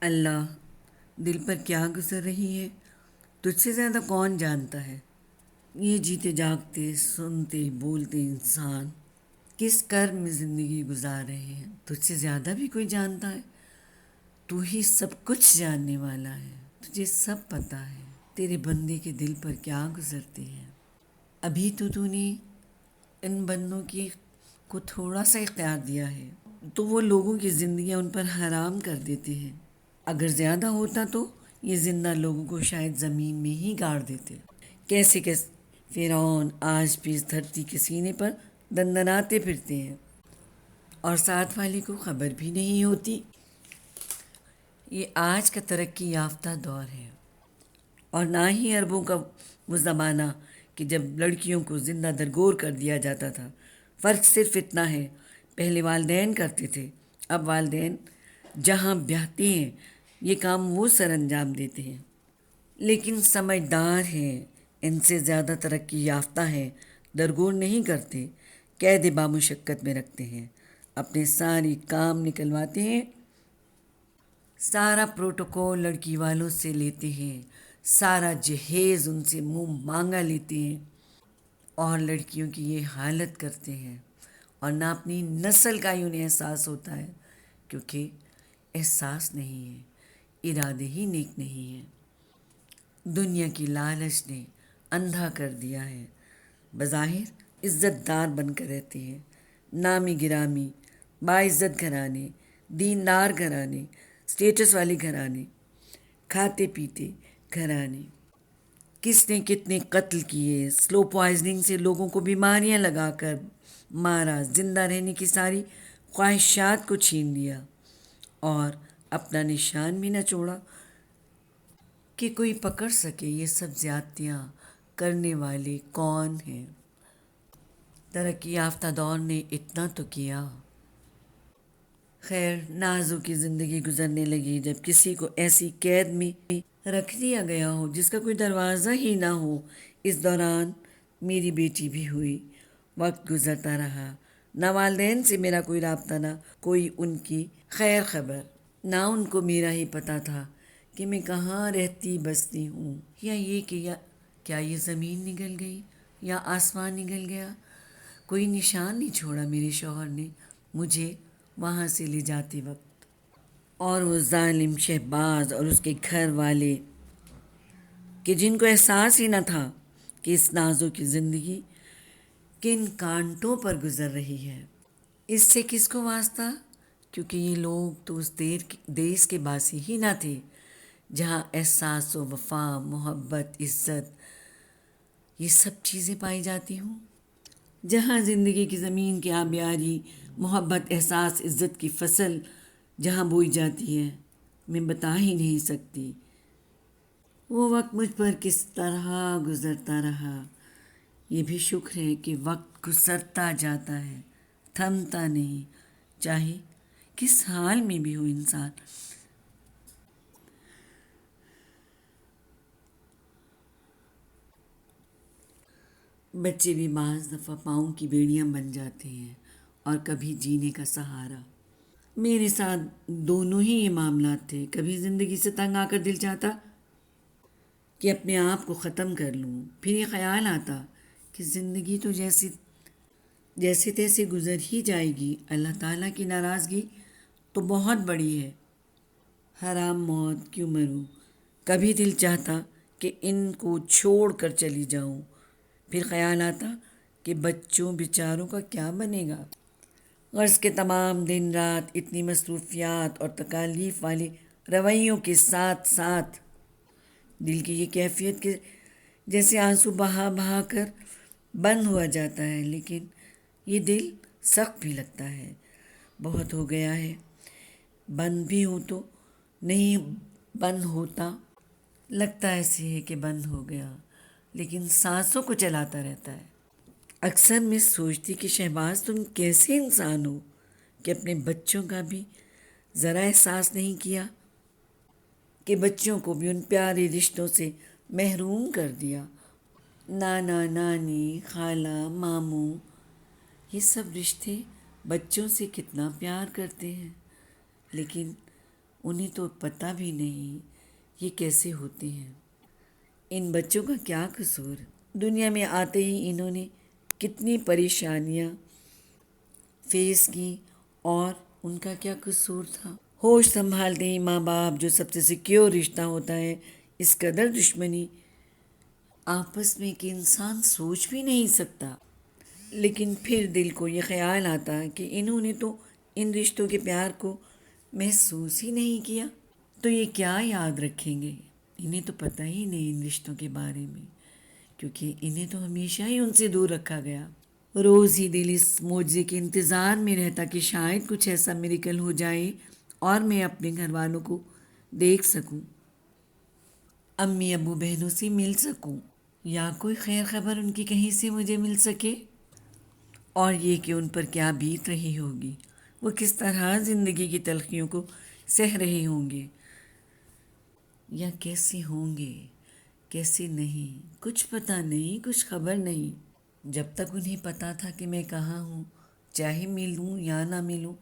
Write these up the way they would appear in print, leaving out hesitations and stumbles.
اللہ، دل پر کیا گزر رہی ہے تجھ سے زیادہ کون جانتا ہے؟ یہ جیتے جاگتے سنتے بولتے انسان کس کرم میں زندگی گزار رہے ہیں تجھ سے زیادہ بھی کوئی جانتا ہے؟ تو ہی سب کچھ جاننے والا ہے، تجھے سب پتہ ہے تیرے بندے کے دل پر کیا گزرتی ہے۔ ابھی تو نے ان بندوں کی کو تھوڑا سا اختیار دیا ہے تو وہ لوگوں کی زندگیاں ان پر حرام کر دیتے ہیں۔ اگر زیادہ ہوتا تو یہ زندہ لوگوں کو شاید زمین میں ہی گاڑ دیتے۔ کیسے فرعون آج بھی اس دھرتی کے سینے پر دندناتے پھرتے ہیں اور ساتھ والے کو خبر بھی نہیں ہوتی۔ یہ آج کا ترقی یافتہ دور ہے اور نہ ہی عربوں کا وہ زمانہ کہ جب لڑکیوں کو زندہ درگور کر دیا جاتا تھا۔ فرق صرف اتنا ہے، پہلے والدین کرتے تھے، اب والدین جہاں بیاہتے ہیں یہ کام وہ سر انجام دیتے ہیں، لیکن سمجھدار ہیں، ان سے زیادہ ترقی یافتہ ہیں، درگور نہیں کرتے، قید بامشقت میں رکھتے ہیں، اپنے ساری کام نکلواتے ہیں، سارا پروٹوکول لڑکی والوں سے لیتے ہیں، سارا جہیز ان سے منہ مانگا لیتے ہیں اور لڑکیوں کی یہ حالت کرتے ہیں، اور نہ اپنی نسل کا ہی انہیں احساس ہوتا ہے، کیونکہ احساس نہیں ہے، ارادے ہی نیک نہیں ہیں۔ دنیا کی لالچ نے اندھا کر دیا ہے۔ بظاہر عزت دار بن کر رہتے ہیں، نامی گرامی، باعزت گھرانے، دیندار گھرانے، اسٹیٹس والے گھرانے، کھاتے پیتے گھرانے۔ کس نے کتنے قتل کیے، سلو پوائزننگ سے لوگوں کو بیماریاں لگا کر مارا، زندہ رہنے کی ساری خواہشات کو چھین لیا اور اپنا نشان بھی نہ چھوڑا کہ کوئی پکڑ سکے یہ سب زیادتیاں کرنے والے کون ہیں۔ ترقی یافتہ دور نے اتنا تو کیا۔ خیر، نازوں کی زندگی گزرنے لگی جب کسی کو ایسی قید میں رکھ دیا گیا ہو جس کا کوئی دروازہ ہی نہ ہو۔ اس دوران میری بیٹی بھی ہوئی۔ وقت گزرتا رہا، نہ والدین سے میرا کوئی رابطہ، نہ کوئی ان کی خیر خبر، نہ ان کو میرا ہی پتہ تھا کہ میں کہاں رہتی بستی ہوں، یا یہ کہ کیا یہ زمین نگل گئی یا آسمان نگل گیا۔ کوئی نشان نہیں چھوڑا میرے شوہر نے مجھے وہاں سے لے جاتے وقت، اور وہ ظالم شہباز اور اس کے گھر والے کہ جن کو احساس ہی نہ تھا کہ اس نازوں کی زندگی کن کانٹوں پر گزر رہی ہے۔ اس سے کس کو واسطہ؟ کیونکہ یہ لوگ تو اس دیس کے باسی ہی نہ تھے جہاں احساس و وفا، محبت، عزت یہ سب چیزیں پائی جاتی ہوں، جہاں زندگی کی زمین کی آبیاری، محبت، احساس، عزت کی فصل جہاں بوئی جاتی ہے۔ میں بتا ہی نہیں سکتی وہ وقت مجھ پر کس طرح گزرتا رہا۔ یہ بھی شکر ہے کہ وقت گزرتا جاتا ہے، تھمتا نہیں، چاہے کس حال میں بھی ہو انسان۔ بچے بھی بعض دفعہ پاؤں کی بیڑیاں بن جاتے ہیں اور کبھی جینے کا سہارا۔ میرے ساتھ دونوں ہی یہ معاملات تھے۔ کبھی زندگی سے تنگ آ کر دل چاہتا کہ اپنے آپ کو ختم کر لوں، پھر یہ خیال آتا کہ زندگی تو جیسے تیسے گزر ہی جائے گی، اللہ تعالیٰ کی ناراضگی تو بہت بڑی ہے، حرام موت کیوں مروں۔ کبھی دل چاہتا کہ ان کو چھوڑ کر چلی جاؤں، پھر خیال آتا کہ بچوں بیچاروں کا کیا بنے گا۔ غرض کے تمام دن رات اتنی مصروفیات اور تکالیف والے رویوں کے ساتھ ساتھ دل کی یہ کیفیت کہ جیسے آنسو بہا بہا کر بند ہوا جاتا ہے، لیکن یہ دل سخت بھی لگتا ہے، بہت ہو گیا ہے، بند بھی ہو تو نہیں بند ہوتا، لگتا ایسے ہے کہ بند ہو گیا، لیکن سانسوں کو چلاتا رہتا ہے۔ اکثر میں سوچتی کہ شہباز تم کیسے انسان ہو کہ اپنے بچوں کا بھی ذرا احساس نہیں کیا، کہ بچوں کو بھی ان پیارے رشتوں سے محروم کر دیا۔ نانا نانی، خالہ، ماموں، یہ سب رشتے بچوں سے کتنا پیار کرتے ہیں، لیکن انہیں تو پتہ بھی نہیں یہ کیسے ہوتے ہیں۔ ان بچوں کا کیا قصور؟ دنیا میں آتے ہی انہوں نے کتنی پریشانیاں فیس کی، اور ان کا کیا قصور تھا؟ ہوش سنبھالتے ہی ماں باپ، جو سب سے سیکیور رشتہ ہوتا ہے، اس قدر دشمنی آپس میں کہ انسان سوچ بھی نہیں سکتا۔ لیکن پھر دل کو یہ خیال آتا کہ انہوں نے تو ان رشتوں کے پیار کو محسوس ہی نہیں کیا، تو یہ کیا یاد رکھیں گے؟ انہیں تو پتہ ہی نہیں ان رشتوں کے بارے میں، کیونکہ انہیں تو ہمیشہ ہی ان سے دور رکھا گیا۔ روز ہی دل اس معجزے کے انتظار میں رہتا کہ شاید کچھ ایسا میریکل ہو جائے اور میں اپنے گھر والوں کو دیکھ سکوں، امی ابو بہنوں سے مل سکوں، یا کوئی خیر خبر ان کی کہیں سے مجھے مل سکے۔ اور یہ کہ ان پر کیا بیت رہی ہوگی، وہ کس طرح زندگی کی تلخیوں کو سہ رہے ہوں گے، یا کیسے ہوں گے، کیسے نہیں، کچھ پتہ نہیں، کچھ خبر نہیں۔ جب تک انہیں پتہ تھا کہ میں کہاں ہوں، چاہے ملوں یا نہ ملوں،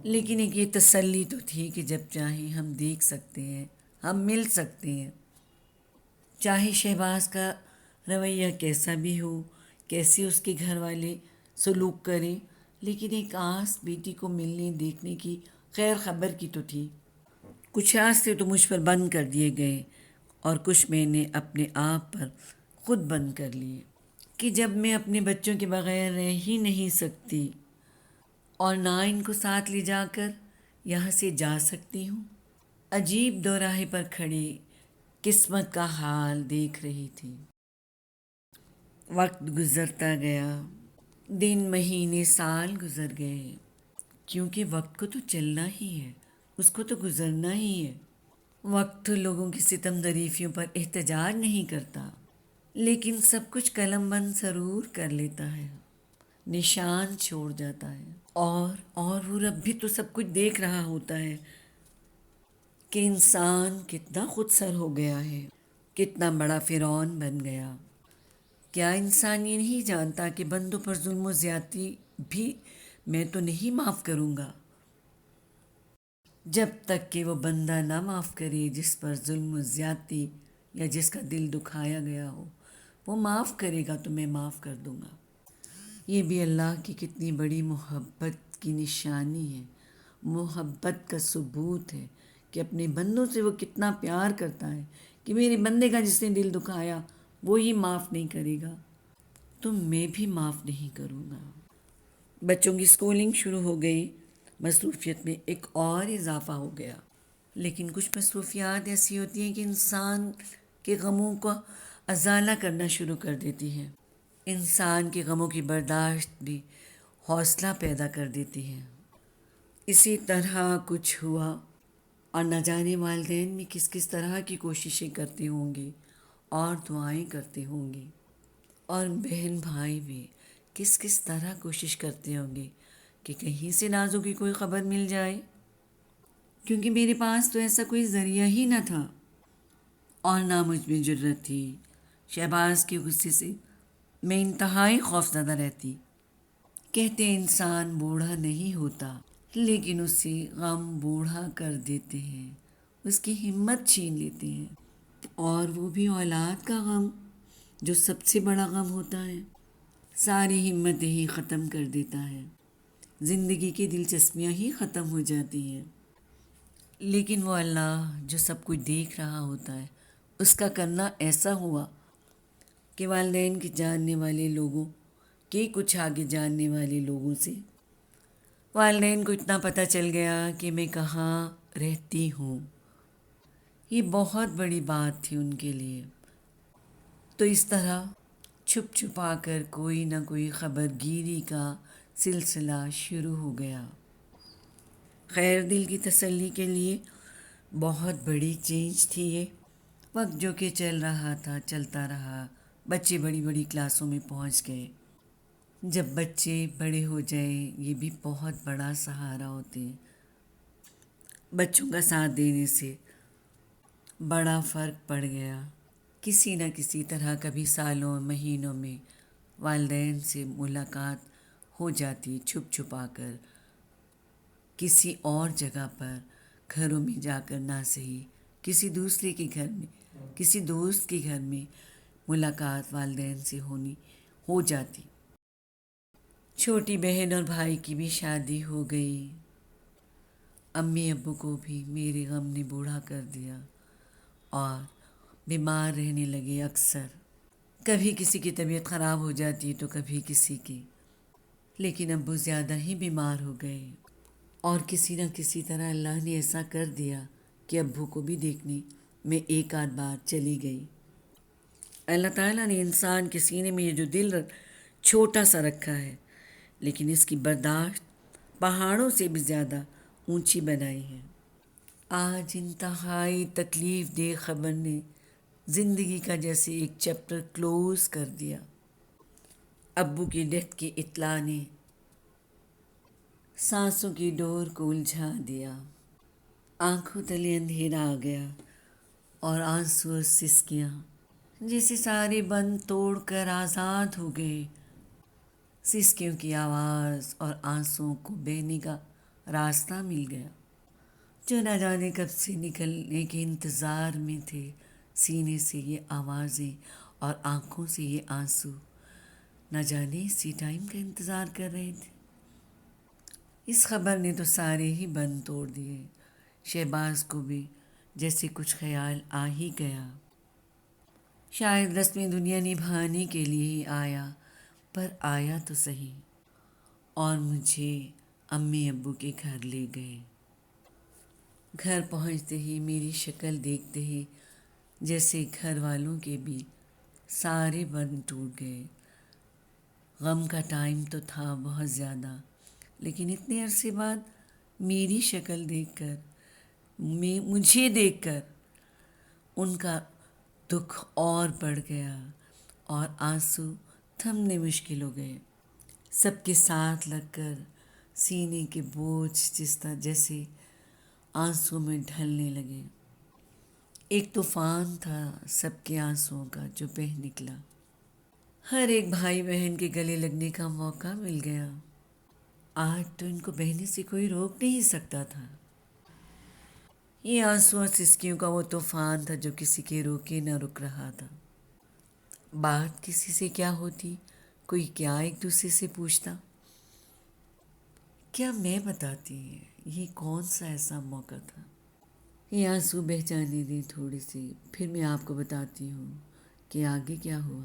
لیکن ایک یہ تسلی تو تھی کہ جب چاہیں ہم دیکھ سکتے ہیں، ہم مل سکتے ہیں، چاہے شہباز کا رویہ کیسا بھی ہو، کیسے اس کے گھر والے سلوک کریں، لیکن ایک آس بیٹی کو ملنے دیکھنے کی، خیر خبر کی تو تھی۔ کچھ راستے تو مجھ پر بند کر دیے گئے، اور کچھ میں نے اپنے آپ پر خود بند کر لیے، کہ جب میں اپنے بچوں کے بغیر رہ ہی نہیں سکتی، اور نہ ان کو ساتھ لے جا کر یہاں سے جا سکتی ہوں۔ عجیب دوراہے پر کھڑی قسمت کا حال دیکھ رہی تھی۔ وقت گزرتا گیا، دن مہینے سال گزر گئے، کیونکہ وقت کو تو چلنا ہی ہے، اس کو تو گزرنا ہی ہے۔ وقت لوگوں کی ستم ظریفیوں پر احتجاج نہیں کرتا، لیکن سب کچھ قلم بند ضرور کر لیتا ہے، نشان چھوڑ جاتا ہے۔ اور وہ رب بھی تو سب کچھ دیکھ رہا ہوتا ہے کہ انسان کتنا خود سر ہو گیا ہے، کتنا بڑا فرعون بن گیا۔ کیا انسان یہ نہیں جانتا کہ بندوں پر ظلم و زیادتی بھی میں تو نہیں معاف کروں گا، جب تک کہ وہ بندہ نہ معاف کرے جس پر ظلم و زیادتی یا جس کا دل دکھایا گیا ہو، وہ معاف کرے گا تو میں معاف کر دوں گا۔ یہ بھی اللہ کی کتنی بڑی محبت کی نشانی ہے، محبت کا ثبوت ہے کہ اپنے بندوں سے وہ کتنا پیار کرتا ہے، کہ میرے بندے کا جس نے دل دکھایا وہی معاف نہیں کرے گا تو میں بھی معاف نہیں کروں گا۔ بچوں کی اسکولنگ شروع ہو گئی، مصروفیت میں ایک اور اضافہ ہو گیا، لیکن کچھ مصروفیات ایسی ہوتی ہیں کہ انسان کے غموں کا ازالہ کرنا شروع کر دیتی ہیں، انسان کے غموں کی برداشت بھی حوصلہ پیدا کر دیتی ہے۔ اسی طرح کچھ ہوا، اور نہ جانے والدین بھی کس کس طرح کی کوششیں کرتے ہوں گے اور دعائیں کرتے ہوں گے، اور بہن بھائی بھی کس کس طرح کوشش کرتے ہوں گے کہ کہیں سے نازوں کی کوئی خبر مل جائے، کیونکہ میرے پاس تو ایسا کوئی ذریعہ ہی نہ تھا، اور نہ مجھ میں جرت تھی۔ شہباز کے غصے سے میں انتہائی خوفزدہ رہتی۔ کہتے انسان بوڑھا نہیں ہوتا، لیکن اسے غم بوڑھا کر دیتے ہیں، اس کی ہمت چھین لیتے ہیں، اور وہ بھی اولاد کا غم، جو سب سے بڑا غم ہوتا ہے، ساری ہمتیں ہی ختم کر دیتا ہے، زندگی کی دلچسپیاں ہی ختم ہو جاتی ہیں۔ لیکن وہ اللہ جو سب کچھ دیکھ رہا ہوتا ہے، اس کا کرنا ایسا ہوا کہ والدین کے جاننے والے لوگوں کے کچھ آگے جاننے والے لوگوں سے والدین کو اتنا پتہ چل گیا کہ میں کہاں رہتی ہوں۔ یہ بہت بڑی بات تھی ان کے لیے، تو اس طرح چھپ چھپا کر کوئی نہ کوئی خبر گیری کا سلسلہ شروع ہو گیا۔ خیر دل کی تسلی کے لیے بہت بڑی چینج تھی یہ۔ وقت جو کہ چل رہا تھا چلتا رہا، بچے بڑی بڑی کلاسوں میں پہنچ گئے۔ جب بچے بڑے ہو جائیں یہ بھی بہت بڑا سہارا ہوتے ہیں۔ بچوں کا ساتھ دینے سے بڑا فرق پڑ گیا، کسی نہ کسی طرح کبھی سالوں مہینوں میں والدین سے ملاقات ہو جاتی، چھپ چھپا کر کسی اور جگہ پر گھروں میں جا کر نہ صحیح کسی دوسرے کے گھر میں، کسی دوست کے گھر میں ملاقات والدین سے ہو جاتی۔ چھوٹی بہن اور بھائی کی بھی شادی ہو گئی۔ امی ابو کو بھی میرے غم نے بوڑھا کر دیا اور بیمار رہنے لگے اکثر۔ کبھی کسی کی طبیعت خراب ہو جاتی تو کبھی کسی کی، لیکن ابو زیادہ ہی بیمار ہو گئے اور کسی نہ کسی طرح اللہ نے ایسا کر دیا کہ ابو کو بھی دیکھنے میں ایک آدھ بار چلی گئی۔ اللہ تعالیٰ نے انسان کے سینے میں یہ جو دل چھوٹا سا رکھا ہے، لیکن اس کی برداشت پہاڑوں سے بھی زیادہ اونچی بنائی ہے۔ آج انتہائی تکلیف دہ خبر نے زندگی کا جیسے ایک چیپٹر کلوز کر دیا۔ ابو کی ڈیتھ کی اطلاع نے سانسوں کی ڈور کو الجھا دیا، آنکھوں تلے اندھیرا آ گیا اور آنسو اور سسکیاں جیسے سارے بند توڑ کر آزاد ہو گئے۔ سسکیوں کی آواز اور آنسوؤں کو بہنے کا راستہ مل گیا، جو نہ جانے کب سے نکلنے کے انتظار میں تھے۔ سینے سے یہ آوازیں اور آنکھوں سے یہ آنسو نہ جانے اسی ٹائم کا انتظار کر رہے تھے۔ اس خبر نے تو سارے ہی بند توڑ دیے۔ شہباز کو بھی جیسے کچھ خیال آ ہی گیا، شاید رسم دنیا نبھانے کے لیے ہی آیا، پر آیا تو صحیح، اور مجھے امی ابو کے گھر لے گئے۔ گھر پہنچتے ہی میری شکل دیکھتے ہی جیسے گھر والوں کے بھی سارے بند ٹوٹ گئے۔ غم کا ٹائم تو تھا بہت زیادہ، لیکن اتنے عرصے بعد میری شکل دیکھ کر، مجھے دیکھ کر ان کا دکھ اور بڑھ گیا اور آنسو تھمنے مشکل ہو گئے۔ سب کے ساتھ لگ کر سینے کے بوجھ جس طرح جیسے آنسو میں ڈھلنے لگے۔ ایک طوفان تھا سب کے آنسوؤں کا جو بہہ نکلا۔ ہر ایک بھائی بہن کے گلے لگنے کا موقع مل گیا۔ آج تو ان کو بہنے سے کوئی روک نہیں سکتا تھا۔ یہ آنسو اور سسکیوں کا وہ طوفان تھا جو کسی کے روکے نہ رک رہا تھا۔ بات کسی سے کیا ہوتی، کوئی کیا ایک دوسرے سے پوچھتا، کیا میں بتاتی، یہ کون سا ایسا موقع تھا۔ یہ آنسو بہہ جانے دیں تھوڑے سے، پھر میں آپ کو بتاتی ہوں کہ آگے کیا ہوا۔